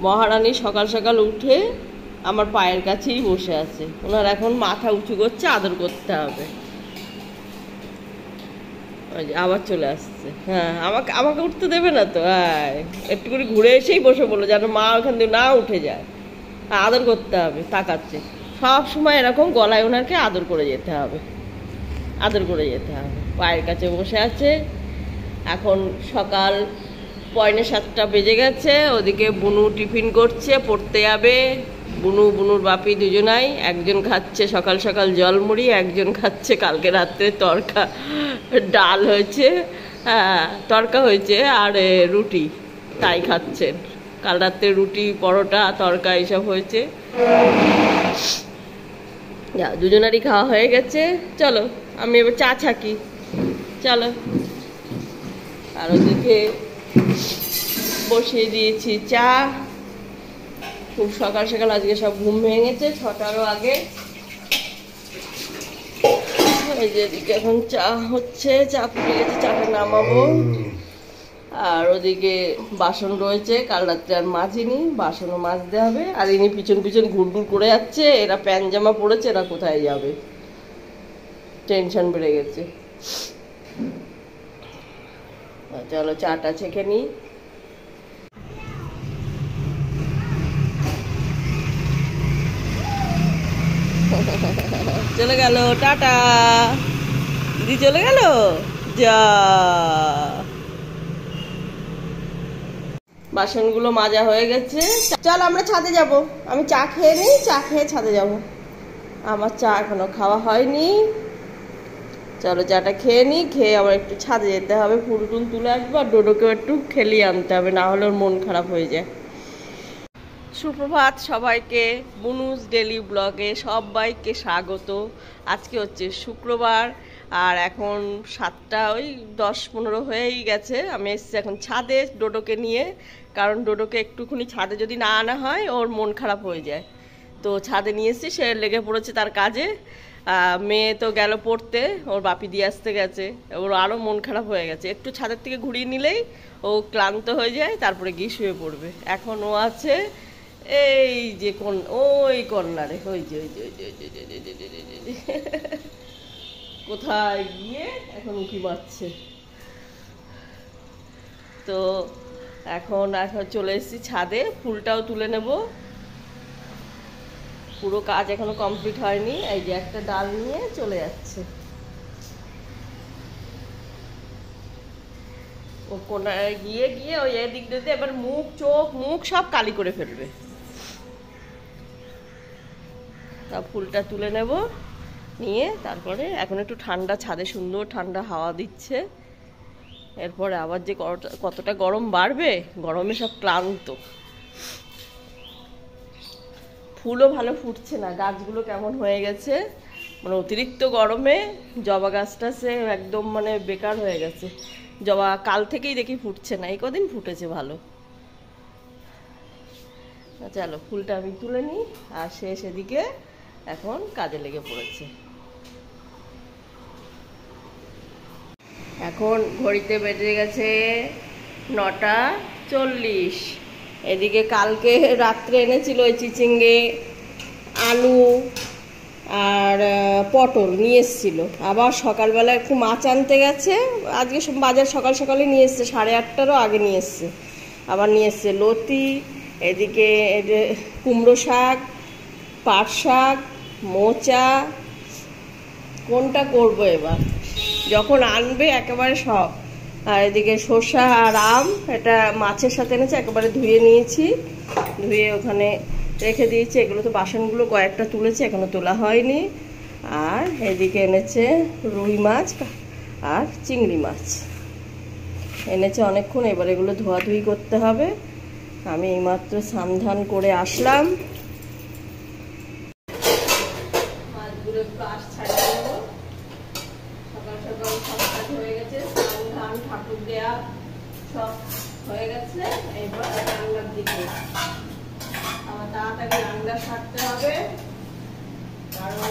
মহারানী সকাল সকাল উঠে আমার পায়ের কাছেই বসে আছে। ওনার এখন মাথা উঁচু করছে, আদর করতে হবে। আবার চলে আসছে। হ্যাঁ, আমাকে আমাকে উঠতে দেবে না তো। হ্যাঁ, একটু করে ঘুরে এসেই বসে বললো যেন মা ওখান থেকে না উঠে যায়। আদর করতে হবে, তাকাচ্ছে সব সময় এরকম, গলায় ওনাকে আদর করে যেতে হবে, আদর করে যেতে হবে। পায়ের কাছে বসে আছে। এখন সকাল 6:45 বেজে গেছে। ওদিকে বুনু টিফিন করছে, পড়তে যাবে। বুনুর বাপি দুজনাই, একজন খাচ্ছে সকাল সকাল জলমুড়ি, একজন খাচ্ছে কালকে রাত্রে তরকা, ডাল হয়েছে, হ্যাঁ তরকা হয়েছে, আর রুটি, তাই খাচ্ছেন। কাল রাত্রে রুটি, পরোটা, তরকা এইসব হয়েছে। যা, দুজনারই খাওয়া হয়ে গেছে। চলো আমি এবার চা ছাকি, চলো। আর ওদিকে বসিয়ে দিয়েছি চা। খুব সকাল সকাল আজকে সব ঘুম ভেঙেছে 6টারও আগে। এই যে এদিকে এখন চা হচ্ছে, চা ফুটে গেছে, চাটা নামাবো। আর ওদিকে বাসন রয়েছে, কাল রাত্রে আর মাজিনি, বাসনও মাজতে হবে। আর ইনি পিছন পিছন ঘুরঘুর করে যাচ্ছে। এরা প্যান্ট জামা পরেছে, এরা কোথায় যাবে, টেনশন বেড়ে গেছে। চলো চাটা ছেঁকে নিই। চলে গেল, টাটা, দিদি চলে গেল। যা, বাসনগুলো মাজা হয়ে গেছে। চল আমরা ছাদে যাব। আমি চা খেয়ে নিই, চা খেয়ে ছাদে যাব। আমার চা এখনো খাওয়া হয়নি। চলো চাটা খেয়ে নিই, খেয়ে আবার একটু ছাদে যেতে হবে, ফুল টুল তুলে আসবো। আর ডোডোকেও একটু খেলিয়ে আনতে হবে, না হলে ওর মন খারাপ হয়ে যায়। সুপ্রভাত সবাইকে, বুনুস ডেলি ব্লগে সবাইকে স্বাগত। আজকে হচ্ছে শুক্রবার, আর এখন 7টা ওই 10-15 হয়েই গেছে। আমি এসেছি এখন ছাদে ডোডোকে নিয়ে, কারণ ডোডোকে একটুখানি ছাদে যদি না আনা হয় ওর মন খারাপ হয়ে যায়। তো ছাদে নিয়ে এসেছি, সে লেগে পড়েছে তার কাজে। মেয়ে তো গেল পড়তে, ওর বাপি দিয়ে আসতে গেছে, ওর আরও মন খারাপ হয়ে গেছে। একটু ছাদের থেকে ঘুরিয়ে নিলেই ও ক্লান্ত হয়ে যায়, তারপরে গিয়ে শুয়ে পড়বে। এখন ও আছে এই যে ওই কর্নারে, ওই যে ওই যে ওই যে ওই যে ওই যে ওই যে কোথায় গিয়ে এখন উঁকি মারছে। তো এখন চলে এসেছি ছাদে, ফুলটাও তুলে নেব। পুরো কাজ এখনো কমপ্লিট হয়নি। এই যে একটা ডাল নিয়ে চলে যাচ্ছে, ও কোনায় গিয়ে গিয়ে ওই এদিক দিয়ে এবার মুখ সব কালি করে ফেলবে। তা ফুলটা তুলে নেব, নিয়ে তারপরে এখন একটু ঠান্ডা, ছাদে সুন্দর ঠান্ডা হাওয়া দিচ্ছে। এরপরে আবার যে কতটা গরম বাড়বে, গরমে সব ক্লান্ত। ফুলও ভালো ফুটছে না, গাছগুলো কেমন হয়ে গেছে, মানে অতিরিক্ত গরমে জবা গাছটা সে একদম মানে বেকার হয়ে গেছে। জবা কাল থেকেই দেখি ফুটছে না, এই কদিন ফুটেছে ভালো। চলো ফুলটা আমি তুলে নিই। আর সে সেদিকে এখন কাজে লেগে পড়েছে। এখন ঘড়িতে বেজে গেছে 9:40। এদিকে কালকে রাত্রে এনেছিল ওই চিচিঙ্গে, আলু আর পটল নিয়ে এসেছিলো। আবার সকালবেলা একটু মাছ আনতে গেছে, আজকে বাজার সকাল সকালে নিয়ে এসছে, 8:30টারও আগে নিয়ে এসছে। আবার নিয়ে এসছে লতি, এদিকে কুমড়ো শাক, পাট শাক, মোচা। কোনটা করবো এবার, যখন আনবে একেবারে সব। আর এদিকে শসা আর আম, এটা মাছের সাথে এনেছে, একেবারে ধুয়ে নিয়েছি, ধুয়ে ওখানে রেখে দিয়েছি। এগুলো তো বাসনগুলো কয়েকটা তুলেছি, এখনো তোলা হয়নি। আর এদিকে এনেছে রুই মাছ আর চিংড়ি মাছ এনেছে অনেকক্ষণ। এবার এগুলো ধোয়াধুয়ি করতে হবে। আমি এইমাত্র স্নান করে আসলাম। মাছগুলো একটু আঁশ ছাড়িয়ে দেবো। সকাল সকাল সব কাজ হয়ে গেছে, স্নান ঠাকুর দেয়া সব হয়ে গেছে। এবার রান্নার দিকে আমার তাড়াতাড়ি রান্না সারতে হবে, কারণ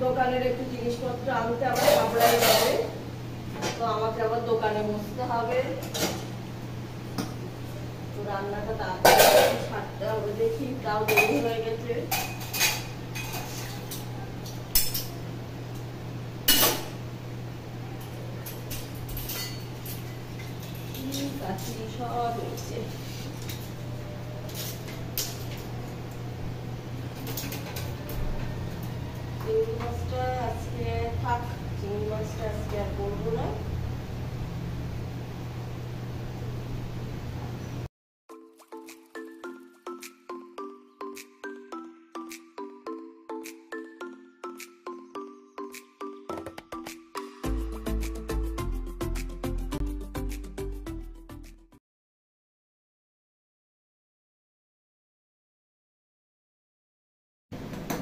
দোকানের একটু জিনিসপত্র আনতে আমার কাপড়াই যাবে, তো আমাকে আবার দোকানে বসতে হবে। তো রান্নাটা তাড়াতাড়ি ছাড়তে হবে, দেখি তাও দেরি হয়ে গেছে। কাছি সব হয়েছে। চিংড়ি মাছটা আজকে থাক, চিংড়ি মাছটা আজকে আর করবো না।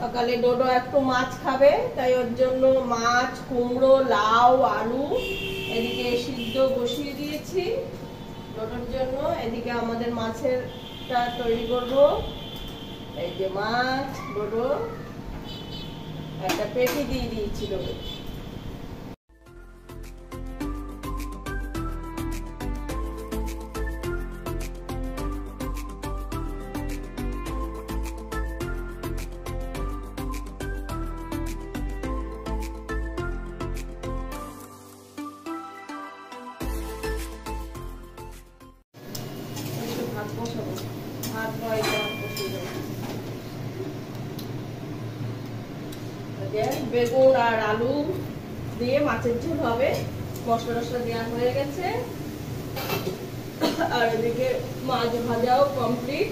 সকালে ডোডো একটু মাছ খাবে, তাই ওর জন্য মাছ, কুমড়ো, লাউ, আলু এদিকে সিদ্ধ বসিয়ে দিয়েছি ডোডোর জন্য। এদিকে আমাদের মাছেরটা তৈরি করব। এই যে মাছ, ডোডো একটা পেটি দিয়ে দিয়েছি ডোডো। বেগুন আর আলু দিয়ে মাছের ঝোল হবে, মশলা টসলা দেওয়া হয়ে গেছে। আর এদিকে মাছ ভাজাও কমপ্লিট।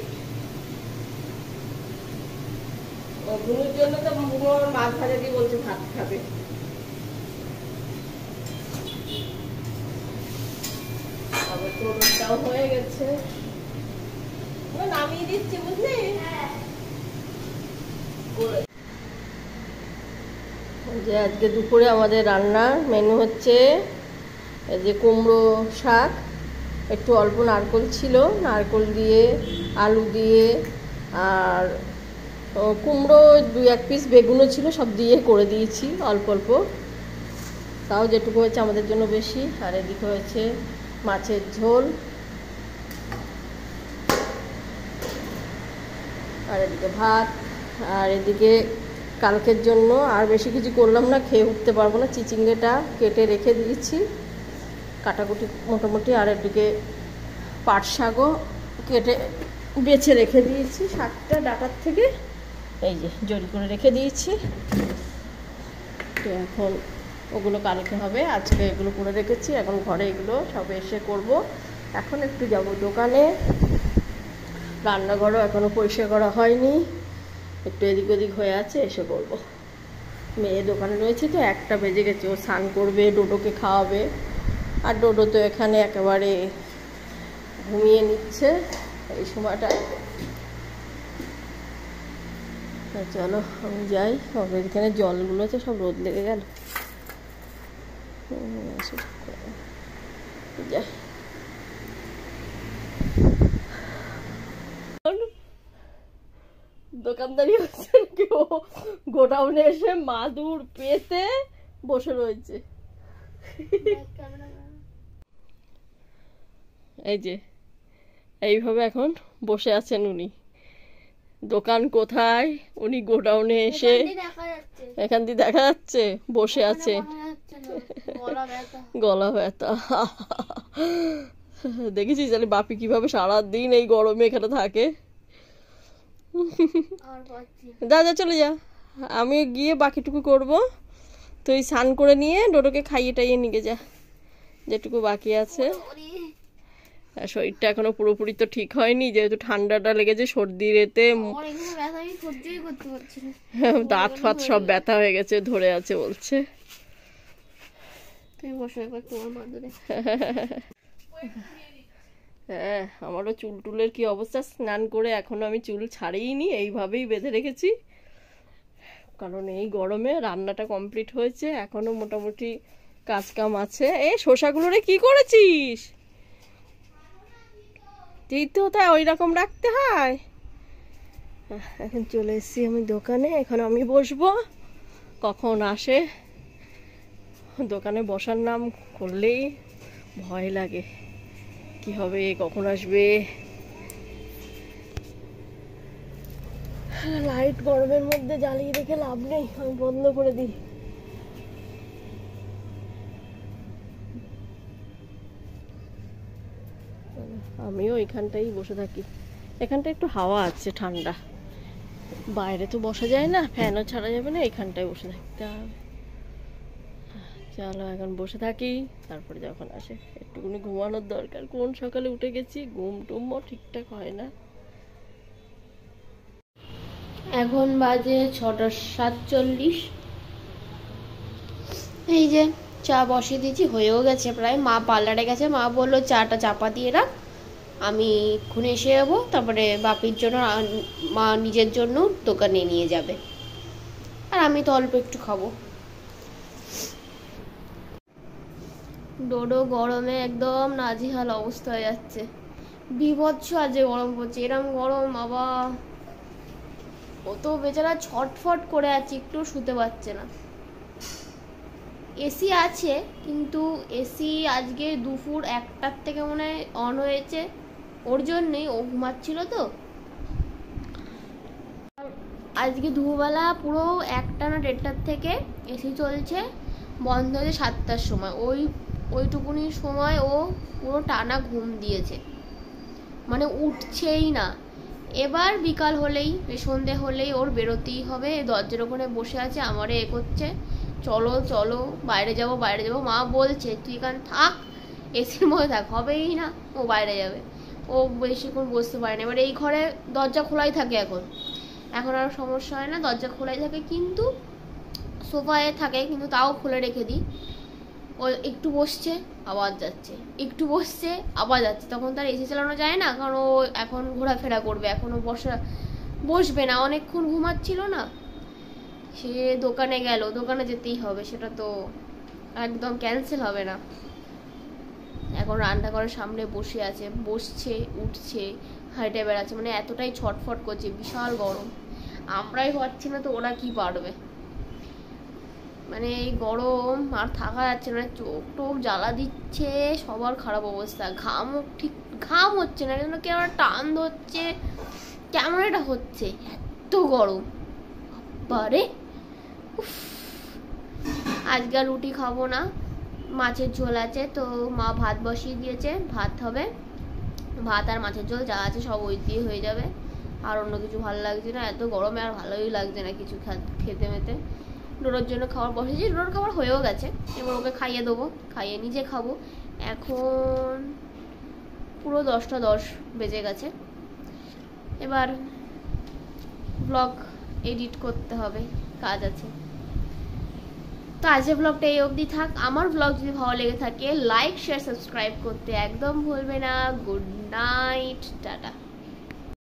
বুনুর জন্য তো বুনু মাছ ভাজা দিয়ে বলছে ভাত খাবে। আবার টোটাও হয়ে গেছে, নামিয়ে দিচ্ছি বুঝলি। যে আজকে দুপুরে আমাদের রান্নার মেনু হচ্ছে এই যে কুমড়ো শাক, একটু অল্প নারকোল ছিল, নারকোল দিয়ে আলু দিয়ে আর কুমড়ো 2-1 পিস বেগুনও ছিল, সব দিয়ে করে দিয়েছি অল্প অল্প, তাও যেটুকু হয়েছে আমাদের জন্য বেশি। আর এদিকে হয়েছে মাছের ঝোল, আর এদিকে ভাত। আর এদিকে কালকের জন্য আর বেশি কিছু করলাম না, খেয়ে উঠতে পারবো না, চিচিঙ্গেটা কেটে রেখে দিয়েছি কাটাকুটি মোটামুটি। আর এদিকে পাট শাকও কেটে বেছে রেখে দিয়েছি, শাকটা ডাটার থেকে এই যে জড়ি করে রেখে দিয়েছি। তো এখন ওগুলো কালকে হবে, আজকে এগুলো করে রেখেছি, এখন ঘরে এগুলো সব এসে করব। এখন একটু যাব দোকানে, রান্নাঘরও এখনও পরিষ্কার করা হয়নি, একটু এদিক ওদিক হয়ে আছে, এসে করবো। মেয়ে দোকানে রয়েছে, তো 1টা বেজে গেছে, ও স্নান করবে, ডোডোকে খাওয়াবে। আর ডোডো তো এখানে একেবারে ঘুমিয়ে নিচ্ছে এই সময়টা। চলো আমি যাই, হবে এখানে জলগুলো আছে সব রোদ লেগে গেল, যাই। দোকানদারি হচ্ছে কেউ গোডাউনে এসে মাদুর পেতে বসে রয়েছে। এই যে এইভাবে এখন বসে আছেন উনি। দোকান কোথায়, উনি গোডাউনে এসে এখান দিয়ে দেখা যাচ্ছে বসে আছে, গলা ব্যথা। দেখেছিস তাহলে বাপি কিভাবে সারাদিন এই গরমে এখানে থাকে। যা যা চলে যা, আমি গিয়ে বাকিটুকু করব। তুই স্নান করে নিয়ে ডোডোকে খাইয়ে টাইয়ে নিয়ে যা যেটুকু বাকি আছে। শরীরটা এখনো পুরোপুরি তো ঠিক হয়নি, যেহেতু ঠান্ডাটা লেগেছে, সর্দির এতে দাঁত ফাত সব ব্যথা হয়ে গেছে, ধরে আছে বলছে। হ্যাঁ, আমারও চুল টুলের কি অবস্থা, স্নান করে এখনো আমি চুল ছাড়িনি, এইভাবেই বেঁধে রেখেছি, কারণ এই গরমে রান্নাটা কমপ্লিট হয়েছে, এখনো মোটামুটি কাজ কাম আছে। এই শসাগুলোরে কি করেছিস তুই? তো তাই ওই রকম রাখতে হয়। এখন চলে এসেছি আমি দোকানে, এখন আমি বসবো, কখন আসে। দোকানে বসার নাম করলেই ভয় লাগে, কি হবে, কখন আসবে, লাইট গরমের মধ্যে জ্বালিয়ে রেখে লাভ নেই, আমি বন্ধ করে দিই। আমিও এখানটাই বসে থাকি, এখানটা একটু হাওয়া আছে ঠান্ডা, বাইরে তো বসা যায় না, ফ্যানও ছাড়া যাবে না, এখানটায় বসে থাকতে হবে। চলো এখন বসে থাকি, তারপরে যখন আসে একটুখানি ঘুমানোর দরকার, কোন সকালে উঠে গেছি, ঘুম টুমও ঠিকঠাক হয় না। এখন বাজে 6:47। এই যে চা বসিয়ে দিয়েছি, হয়েও গেছে প্রায়। মা পার্লারে গেছে, মা বললো চাটা চাপা দিয়ে রাখ, আমি এক্ষুনি এসে যাবো। তারপরে বাপির জন্য, মা নিজের জন্য দোকানে নিয়ে যাবে, আর আমি তো অল্প একটু খাবো। ডোডো গরমে একদম নাজেহাল অবস্থা হয়ে যাচ্ছে, বিভৎস আজ গরম পড়ছে, এরম গরম বাবা, ও তো বেচারা ছটফট করে আছে, একটু শুতে পারছে না। এসি আছে, কিন্তু এসি আজকে দুপুর 1টার থেকে মনে হয় অন হয়েছে, ওর জন্যই ও ঘুমাচ্ছিল তো। আজকে দুপুরবেলা পুরো 1টা না 1:30টার থেকে এসি চলছে, বন্ধ হয়েছে 7টার সময়। ওইটুকুনি সময় ও পুরো টানা ঘুম দিয়েছে, মানে উঠছেই না। এবার বিকাল হলেই, সন্ধে হলেই ওর বেরোতেই হবে, দরজার ওখানে বসে আছে, আমারে এ করছে, চলো চলো বাইরে যাবো বাইরে যাবো। মা বলছে তুই এখানে থাক, এসির মধ্যে থাক, হবেই না, ও বাইরে যাবে। ও বেশিক্ষণ বসতে পারে না। এবার এই ঘরে দরজা খোলাই থাকে, এখন আর সমস্যা হয় না, দরজা খোলাই থাকে, কিন্তু সোফায় থাকে, কিন্তু তাও খুলে রেখে দিই। ও একটু বসছে আবার যাচ্ছে, একটু বসছে আবার যাচ্ছে, তখন তার এসি চালানো যায় না, কারণ ও এখন ঘোরাফেরা করবে, এখনও বসবে না, অনেকক্ষণ ঘুমাচ্ছিল না। সে দোকানে গেল, দোকানে যেতেই হবে, সেটা তো একদম ক্যান্সেল হবে না। এখন রান্নাঘরের সামনে বসে আছে, বসছে উঠছে হাঁটে বেড়াচ্ছে, মানে এতটাই ছটফট করছে, বিশাল গরম, আমরাই পারছি না তো ওরা কি পারবে। মানে এই গরম আর থাকা যাচ্ছে না, চোখ টোক জ্বালা দিচ্ছে, সবার খারাপ অবস্থা, ঘাম হচ্ছে না, যেন কেমন টান ধরছে, কেমন এটা হচ্ছে, এত গরম বারে। আজকে রুটি খাবো না, মাছের ঝোল আছে, তো মা ভাত বসিয়ে দিয়েছে, ভাত হবে, ভাত আর মাছের ঝোল যা আছে সব ওই দিয়ে হয়ে যাবে। আর অন্য কিছু ভালো লাগছে না, এত গরমে আর ভালোই লাগছে না কিছু খেতে মেতে। ডোডোর জন্য খাবার বসেছি, ডোডোর খাবার হয়েও গেছে, এবার ওকে খাইয়ে দেবো, খাইয়ে নিজে খাবো। এখন পুরো 10টা 10 বেজে গেছে, এবার ব্লগ এডিট করতে হবে, কাজ আছে। তো আজকের ব্লগটা এই অবধি থাক। আমার ব্লগ যদি ভালো লেগে থাকে, লাইক শেয়ার সাবস্ক্রাইব করতে একদম ভুলবে না। Good night, tata.